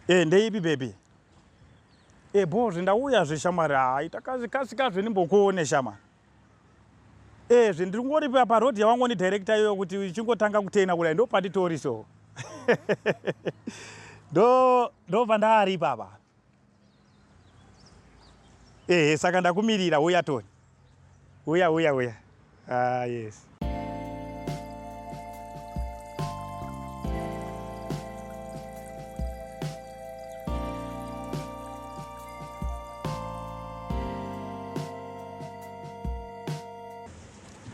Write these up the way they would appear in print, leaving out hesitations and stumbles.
Ndeipi baby? Boss ndauya zveshamwari aita kazi ndimbokuone shama. Zvindingori pa road yawangu ni director yoyo kuti uchingotanga kutena kudai ndo panditori so. Do vandari baba. Saka ndakumirira uya Tony. Uya. Yes.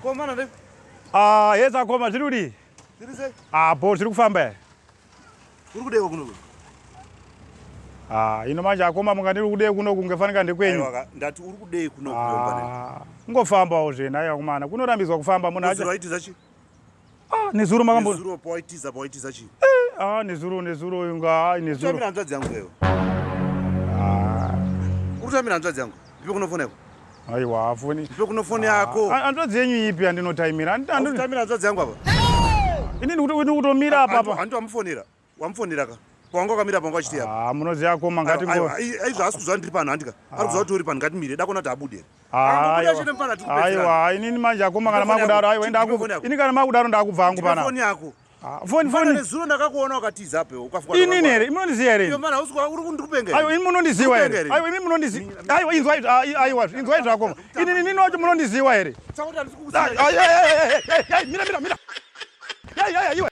Koma nade? Yes akoma zvirudi. Zirise? Bo zviri kufamba. Uri kudeko kuno. Ino manje akoma mungandiri kudeko kuno kungefanika ndekwenyu. Aiwa ndati uri kudeko kuno kuyomba. Ngofambawo zvena aiwa kumana. Kunorambizwa kufamba munhu acha. Waitiza chi? Nezuro makambo. Nezuro poitiza chi? Nezuro inga nezuro. Utamira hanzvadzi yangu leo. Utamira hanzvadzi yangu. Ndipo kunofoneko. Aiwa afoni. Ndipo kunofoni yako. Hanzvadzi yenyu ipi andinotaimira? Utamira hanzvadzi yangu apa? Inini kuti kutomira apa. Hantu wamufonera. Wamufonera ka. Pawanga kamira pawanga achiti apa. Munoziya koma ngati ngo. Aizvo asikuzwa ndiri pano handika. Ari kuzwa kuti uri pano ngatimire dakona tabude. Aiwa inini manje akoma kana makudaro aiwa ini kana makudaro ndakubva hangu pana. Foni yako. Foni nezuro ndakakuona ukatiza apo ukafuka. Inini here munondiziya here. Iyo mana uswa uri kundikupengera. Aiwa ini munondiziwa here. Aiwa ini munondiziwa. Aiwa inzwa zvakoma. Inini ninocho munondiziwa here. Saka ndikukuziva. Mira. Iwe.